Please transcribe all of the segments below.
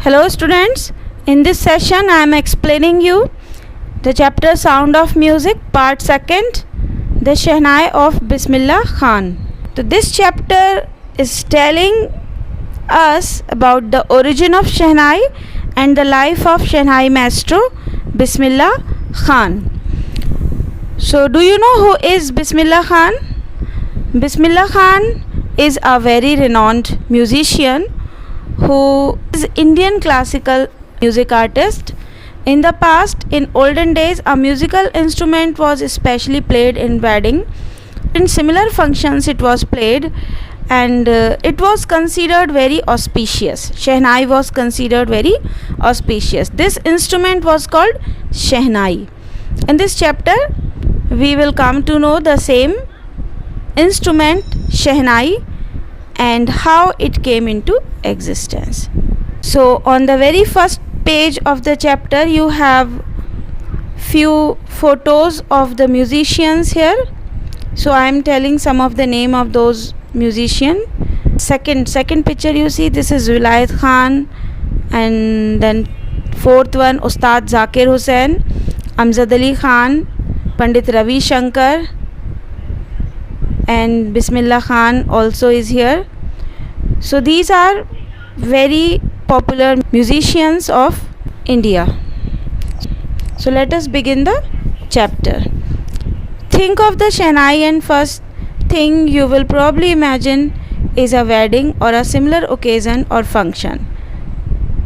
Hello students, in this session I am explaining you the chapter Sound of Music part 2nd, the Shehnai of Bismillah Khan. So this chapter is telling us about the origin of Shehnai and the life of Shehnai maestro Bismillah Khan. So do you know who is Bismillah Khan? Bismillah Khan is a very renowned musician who is Indian classical music artist. In the past, in olden days, a musical instrument was especially played in wedding. In similar functions it was played and it was considered very auspicious. Shehnai was considered very auspicious. This instrument was called Shehnai. In this chapter we will come to know the same instrument Shehnai and how it came into existence. So on the very first page of the chapter you have few photos of the musicians here. So I am telling some of the name of those musicians. Second picture you see, this is Vilayat Khan, and then fourth one Ustad Zakir Hussain, Amjad Ali Khan, Pandit Ravi Shankar, and Bismillah Khan also is here. So these are very popular musicians of India. So let us begin the chapter. Think of the Shehnai and first thing you will probably imagine is a wedding or a similar occasion or function.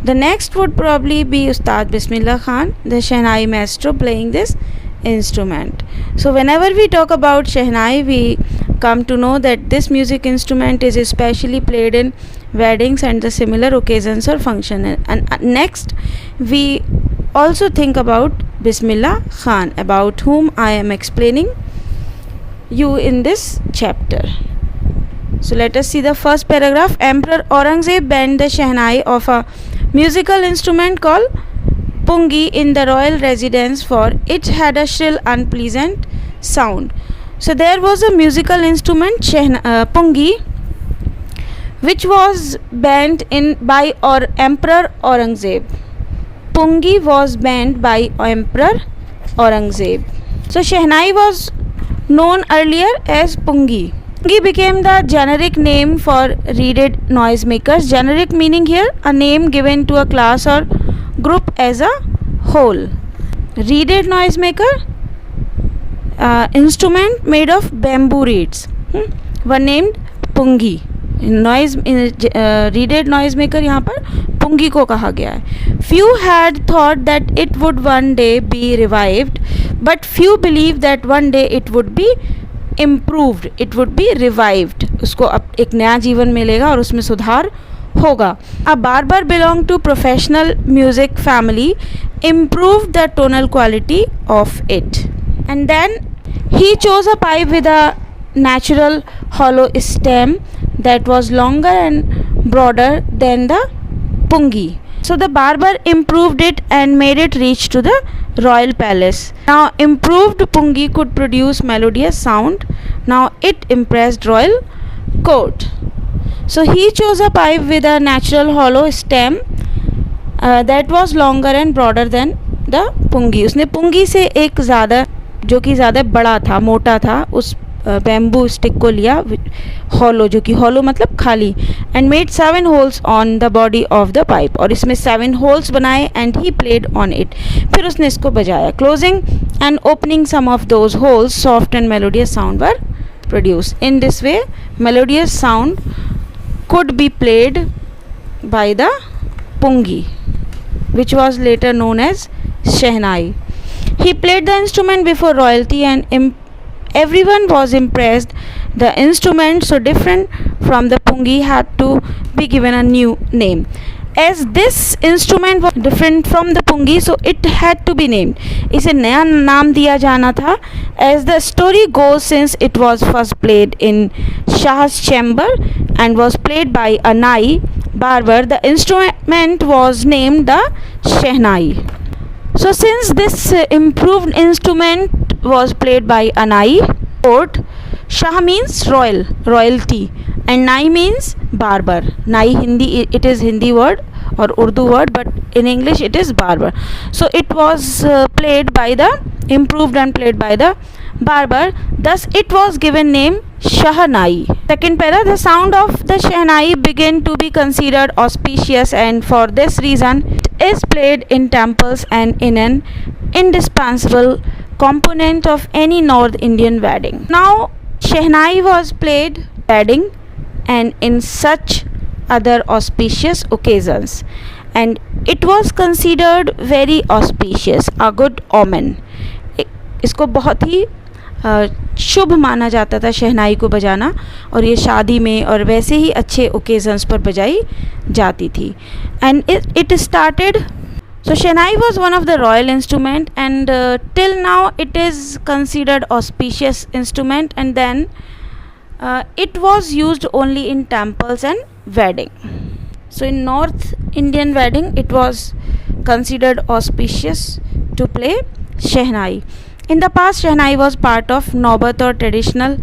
The next would probably be Ustad Bismillah Khan, the Shehnai maestro, playing this instrument. So whenever we talk about Shehnai, we come to know that this music instrument is especially played in weddings and the similar occasions or function. And next we also think about Bismillah Khan, about whom I am explaining you in this chapter. So let us see the first paragraph. Emperor Aurangzeb banned the Shehnai of a musical instrument called Pungi in the royal residence, for it had a shrill unpleasant sound. So there was a musical instrument Pungi which was banned by Emperor Aurangzeb. Pungi was banned by Emperor Aurangzeb. So Shehnai was known earlier as Pungi. Pungi became the generic name for reeded noisemakers. Generic meaning here a name given to a class or group as a whole. Reeded noisemaker, instrument made of bamboo reeds, were named Pungi. Reeded noisemaker यहाँ पर Pungi को कहा गया है. Few had thought that it would one day be revived, but few believed that one day it would be improved, it would be revived. उसको अब एक नया जीवन मिलेगा और उसमें सुधार होगा. A barber belonged to professional music family improved the tonal quality of it, and then he chose a pipe with a natural hollow stem that was longer and broader than the Pungi. So the barber improved it and made it reach to the royal palace. Now improved Pungi could produce melodious sound. Now it impressed royal court. So he chose a pipe with a natural hollow stem that was longer and broader than the Pungi. उसने Pungi से एक ज़्यादा, जो कि ज़्यादा बड़ा था, मोटा था, उस बैम्बू स्टिक को लिया, हॉलो, जो कि हॉलो मतलब खाली, and made 7 holes on the body of the pipe, और इसमें 7 होल्स बनाए, and he played on it, फिर उसने इसको बजाया. Closing and opening some of those holes soft and melodious sound were produce. In this way melodious sound could be played by the Pungi, which was later known as Shehnai. He played the instrument before royalty and everyone was impressed. The instrument, so different from the Pungi, had to be given a new name. As this instrument was different from the Pungi, so it had to be named. इसे नया नाम दिया जाना था. As the story goes, since it was first played in Shah's chamber and was played by a Nai barber, the instrument was named the Shehnai. So since this improved instrument was played by a Nai court, Shah means royal, royalty, and Nai means barber. Nai Hindi, it is Hindi word or Urdu word, but in English it is barber. So it was played by the improved and played by the barber. Thus it was given name Shahnai. Second para, the sound of the Shahnai began to be considered auspicious, and for this reason it is played in temples and in an indispensable component of any North Indian wedding. Now Shahnai was played wedding and in such other auspicious occasions, and it was considered very auspicious, a good omen. इसको बहुत ही शुभ माना जाता था शहनाई को बजाना, और ये शादी में और वैसे ही अच्छे ओकेजन्स पर बजाई जाती थी. And it started. So Shehnai was one of the royal instrument, and till now it is considered auspicious instrument, and then it was used only in temples and wedding. So in North Indian wedding it was considered auspicious to play Shehnai. In the past, Shehnai was part of Naubat or traditional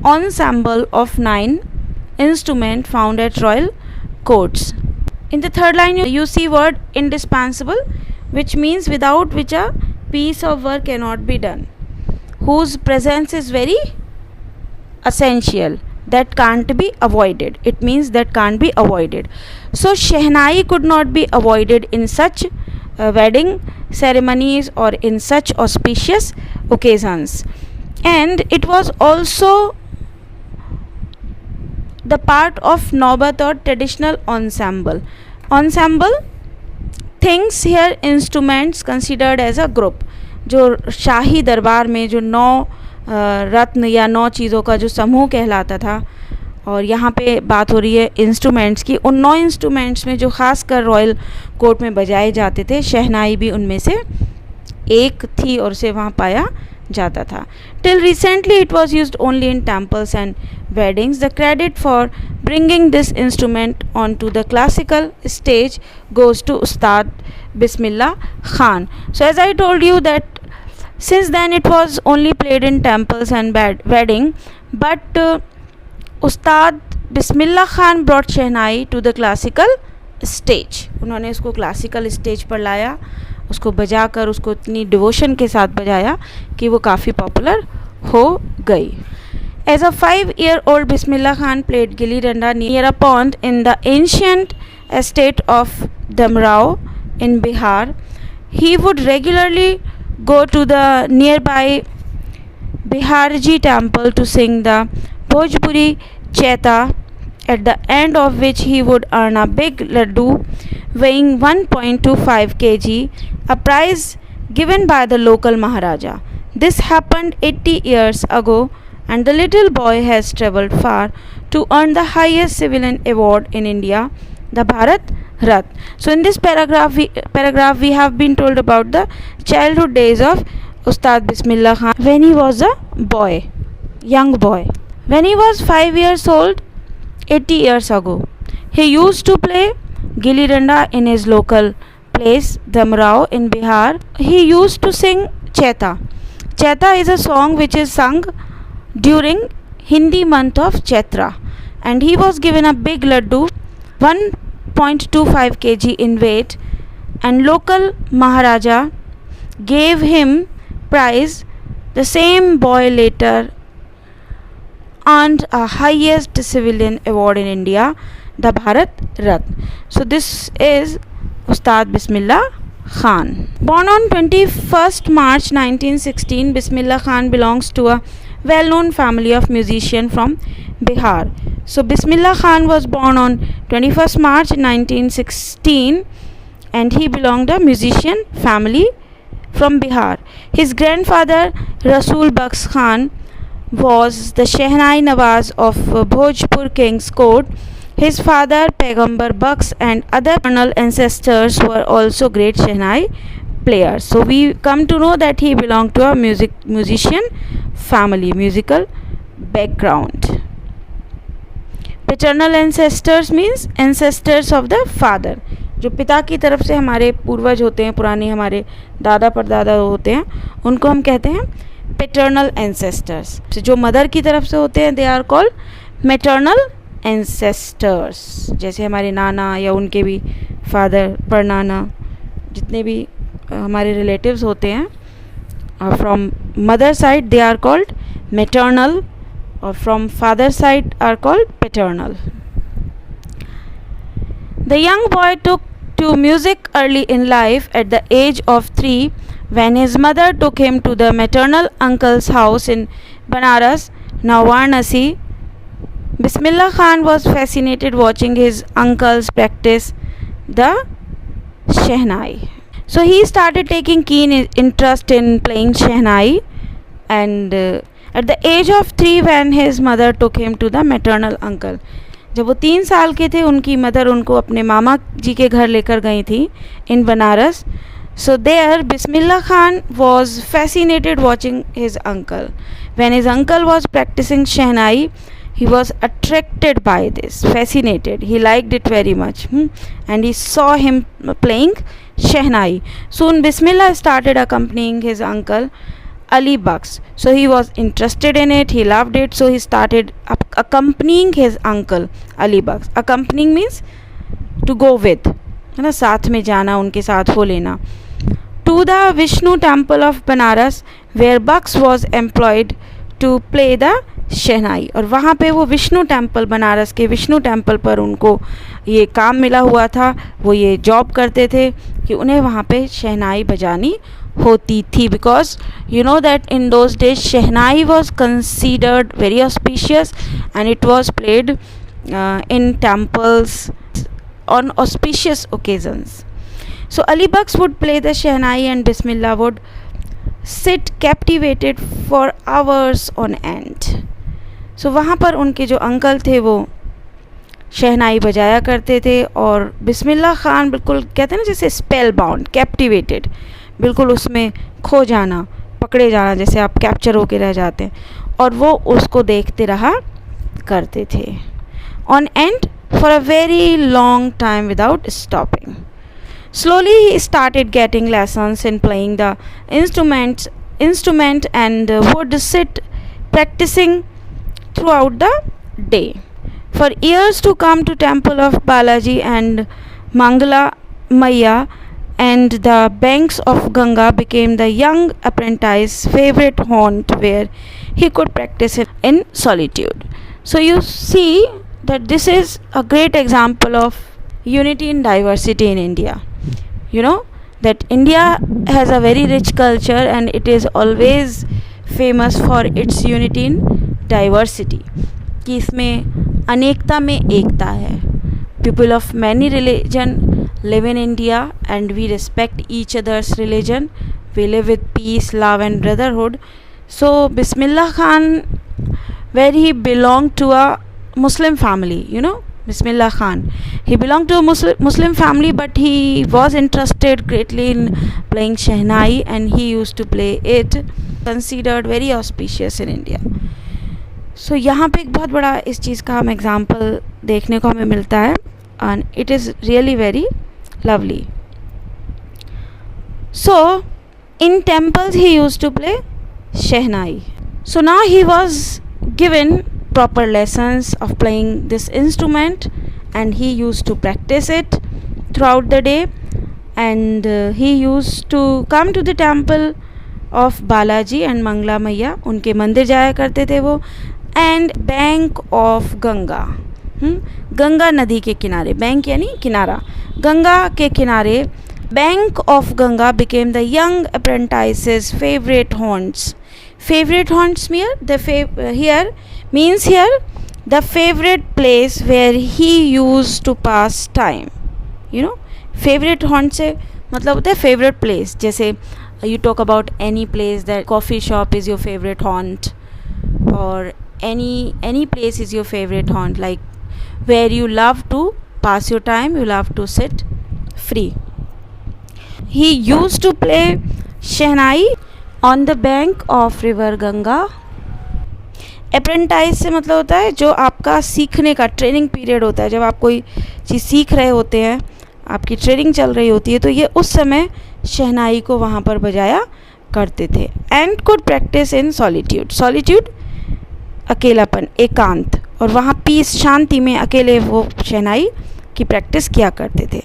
ensemble of 9 instruments found at royal courts. In the third line you see word indispensable, which means without which a piece of work cannot be done, whose presence is very essential, that can't be avoided. It means that can't be avoided. So Shehnai could not be avoided in such wedding ceremonies or in such auspicious occasions, and it was also the part of Naubat or traditional ensemble. Ensemble things here instruments considered as a group. जो शाही दरबार में जो 9 रत्न या 9 चीज़ों का जो समूह कहलाता था, और यहाँ पे बात हो रही है इंस्ट्रूमेंट्स की. उन 9 इंस्ट्रूमेंट्स में जो ख़ास कर रॉयल कोर्ट में बजाए जाते थे, शहनाई भी उनमें से एक थी और उसे वहाँ पाया जाता था. Till recently it was used only in temples and weddings. The credit for bringing this instrument onto the classical stage goes to Ustad Bismillah Khan. So as I told you that since then it was only played in temples and wedding, but Ustad Bismillah Khan brought Shehnai to the classical stage. उन्होंने उसको classical stage पर लाया, उसको बजा कर उसको इतनी devotion के साथ बजाया कि वो काफ़ी पॉपुलर हो गई. As a 5-year-old, Bismillah Khan played Gilli Danda near a pond in the ancient estate of Damrao in Bihar. He would regularly go to the nearby Biharji temple to sing the Bhojpuri Chaita, at the end of which he would earn a big laddu weighing 1.25 kg, a prize given by the local Maharaja. This happened 80 years ago, and the little boy has travelled far to earn the highest civilian award in India, the Bharat Ratna. So in this paragraph we have been told about the childhood days of Ustad Bismillah Khan when he was a boy, young boy. When he was 5 years old, 80 years ago, he used to play Gilli Danda in his local place Damrao in Bihar. He used to sing Chaita. Chaita is a song which is sung during Hindi month of Chaitra, and he was given a big laddu 1.25 kg in weight, and local Maharaja gave him prize. The same boy later earned a highest civilian award in India, the Bharat Ratna. So this is Ustad Bismillah Khan. Born on 21st March 1916, Bismillah Khan belongs to a well-known family of musicians from Bihar. So Bismillah Khan was born on 21st March 1916, and he belonged to a musician family from Bihar. His grandfather Rasul Baksh Khan was the Shehnai Nawaz of Bhojpur King's Court. His father Paigambar Baksh and other paternal ancestors were also great Shehnai players. So we come to know that he belonged to a musician family, musical background. Paternal ancestors means ancestors of the father. जो पिता की तरफ से हमारे पूर्वज होते हैं, पुराने हमारे दादा परदादा होते हैं, उनको हम कहते हैं पेटर्नल एंसेस्टर्स। जो मदर की तरफ से होते हैं they are called maternal ancestors, जैसे हमारे नाना या उनके भी फादर, परनाना, जितने भी हमारे रिलेटिव्स होते हैं from mother side they are called maternal, और from father side are called paternal. The young boy took to music early in life. At the age of 3, when his mother took him to the maternal uncle's house in Banaras, now Varanasi, Bismillah Khan was fascinated watching his uncles practice the Shehnai. So he started taking keen interest in playing Shehnai, and at the age of 3, when his mother took him to the maternal uncle, जब वो 3 साल के थे उनकी mother उनको अपने मामा जी के घर लेकर गई थी in Banaras. So there Bismillah Khan was fascinated watching his uncle. When his uncle was practising shehnai he was attracted by this, fascinated, he liked it very much, and he saw him playing shehnai. Soon Bismillah started accompanying his uncle Ali Bucks. So he was interested in it, he loved it, so he started accompanying his uncle Ali Bucks. Accompanying means to go with, है ना, साथ में जाना, उनके साथ हो लेना. To the Vishnu temple of Banaras, where Bucks was employed to play the शहनाई. और वहाँ पे वो विष्णु टेम्पल, बनारस के विष्णु टेम्पल पर उनको ये काम मिला हुआ था. वो ये जॉब करते थे कि उन्हें वहाँ पे शहनाई बजानी होती थी. Because you know that in those days shehnai was considered very auspicious and it was played in temples on auspicious occasions. So Ali Bux would play the shehnai and Bismillah would sit captivated for hours on end. So वहाँ पर उनके जो uncle थे वो शहनाई बजाया करते थे और बिस्मिल्ला खान बिल्कुल कहते हैं ना जैसे स्पेल बाउंड, कैप्टिवेटेड, बिल्कुल उसमें खो जाना, पकड़े जाना, जैसे आप कैप्चर होके रह जाते हैं, और वो उसको देखते रहा करते थे on end for a very long time without stopping. Slowly he started getting lessons in playing the instrument and would sit practicing throughout the day. For years to come, to temple of Balaji and Mangala Maya and the banks of Ganga became the young apprentice's favorite haunt where he could practice it in solitude. So you see that this is a great example of unity in diversity in India. You know that India has a very rich culture and it is always famous for its unity in diversity. कि इसमें अनेकता में एकता है. People of many religion live in India and we respect each other's religion. We live with peace, love and brotherhood. So Bismillah Khan, where he belonged to a Muslim family, you know, Bismillah Khan. He belonged to a Muslim family, but he was interested greatly in playing Shehnai and he used to play it, considered very auspicious in India. So यहाँ पे एक बहुत बड़ा इस चीज़ का हम example देखने को हमें मिलता है and it is really very lovely. So in temples he used to play Shehnai. So now he was given proper lessons of playing this instrument and he used to practice it throughout the day, and he used to come to the temple of Balaji and Mangala Maiya, उनके मंदिर जाया करते थे वो, and bank of Ganga, Ganga नदी के किनारे, bank यानी किनारा, गंगा के किनारे, bank of Ganga became the young apprentice's favorite haunts. Favorite haunts here means the favorite place where he used to pass time. You know, favorite haunt से मतलब होता है favorite place. जैसे you talk about any place, that coffee shop is your favorite haunt, or any place is your favorite haunt, like where you love to pass your time, you love to sit free. He used to play Shehnai on the bank of river Ganga. Apprentice से मतलब होता है जो आपका सीखने का training period होता है, जब आप कोई चीज़ सीख रहे होते हैं, आपकी ट्रेनिंग चल रही होती है, तो ये उस समय शहनाई को वहाँ पर बजाया करते थे. And could practice in solitude. Solitude अकेलापन, एकांत, और वहाँ पीस, शांति में अकेले वो शहनाई की प्रैक्टिस किया करते थे.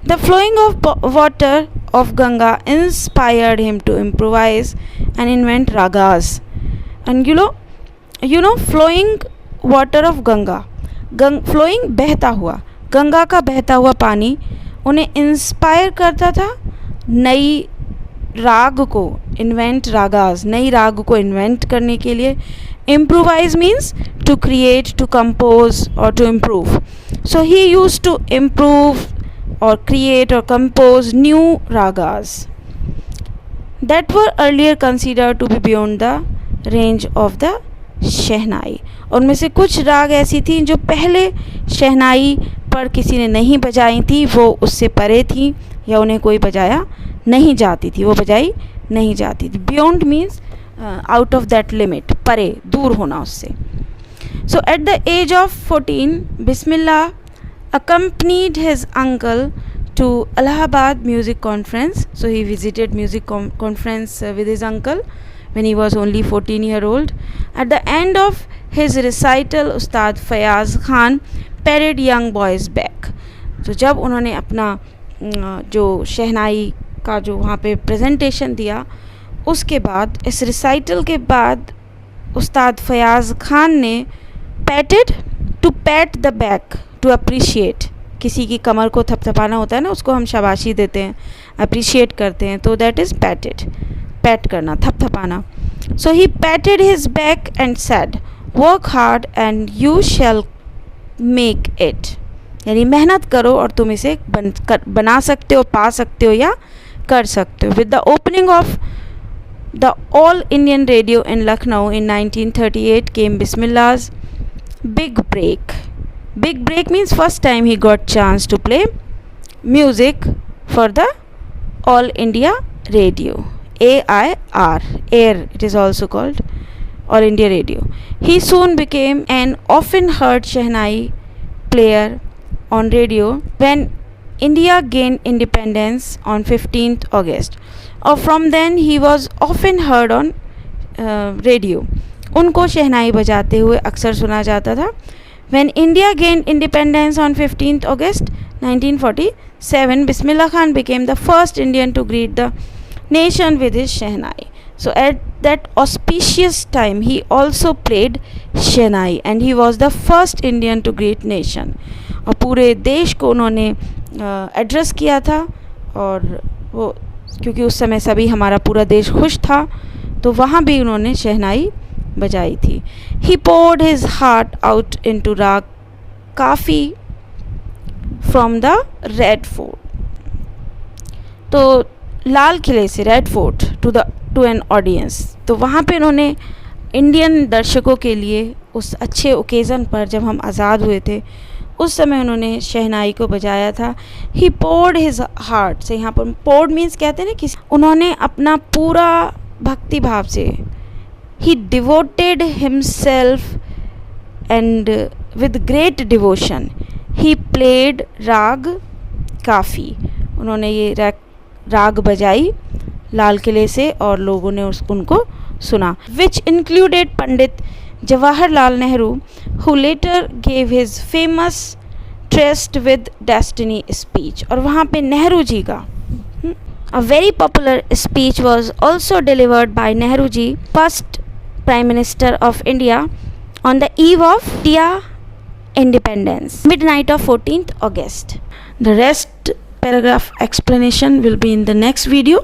The flowing of water of Ganga inspired him to improvise and invent ragas. And you know flowing water of Ganga, flowing बहता हुआ, गंगा का बहता हुआ पानी उन्हें इंस्पायर करता था नई राग को, इन्वेंट रागास, नई राग को इन्वेंट करने के लिए. Improvise means to create, to compose और to improve. So he used to improve और क्रिएट और compose new ragas that were earlier considered to be beyond the range of the शहनाई. और उनमें से कुछ राग ऐसी थी जो पहले शहनाई पर किसी ने नहीं बजाई थी, वो उससे परे थी या उन्हें कोई बजाया नहीं जाती थी, वो बजाई नहीं जाती थी. Beyond means out of that limit, परे, दूर होना उससे. So at the age of 14, Bismillah accompanied his uncle to Allahabad Music Conference. So he visited music conference with his uncle when he was only 14-year-old. At the end of his recital, Ustad Fayaz Khan patted young boys back. तो जब उन्होंने अपना जो शहनाई का जो वहाँ पे presentation दिया, उसके बाद, इस रिसाइटल के बाद, उस्ताद फयाज़ खान ने patted, to pat the back, to appreciate, किसी की कमर को थपथपाना होता है ना, उसको हम शाबाशी देते हैं, अप्रिशिएट करते हैं, तो दैट इज़ पैटेड, पैट करना, थपथपाना. So he patted his back and said, work hard and you shall make it. यानी मेहनत करो और तुम इसे बना सकते हो, पा सकते हो या कर सकते हो. With the opening of the all Indian radio in Lucknow in 1938 came बिस्मिल्लाह's big break. Big break means first time he got chance to play music for the All India Radio, AIR, AIR it is also called, All India Radio. He soon became an often heard Shehnai player on radio when India gained independence on 15th August. Or from then he was often heard on radio. उनको शहनाई बजाते हुए अक्सर सुना जाता था. When India gained independence on 15th August 1947, Bismillah Khan became the first Indian to greet the nation with his Shehnai. So at that auspicious time, he also played Shehnai and he was the first Indian to greet nation. और पूरे देश को उन्होंने address किया था, और वो क्योंकि उस समय सभी, हमारा पूरा देश खुश था, तो वहाँ भी उन्होंने शहनाई बजाई थी. He poured his heart out into Rag Kafi from the Red Fort. तो लाल किले से, Red Fort, to an audience. तो वहाँ पे उन्होंने इंडियन दर्शकों के लिए उस अच्छे ओकेज़न पर, जब हम आज़ाद हुए थे, उस समय उन्होंने शहनाई को बजाया था. He poured his heart, से यहाँ पर poured मीन्स कहते हैं ना कि उन्होंने अपना पूरा भक्ति भाव से, he devoted himself and with great devotion he played राग काफ़ी. उन्होंने ये राग बजाई लाल किले से और लोगों ने उनको सुना. which included Pandit Jawaharlal Nehru who later gave his famous tryst with destiny speech. और वहाँ पे नेहरू जी का a very popular speech was also delivered by Nehru ji, first Prime Minister of India, on the eve of India independence, midnight of 14th August. The rest paragraph explanation will be in the next video.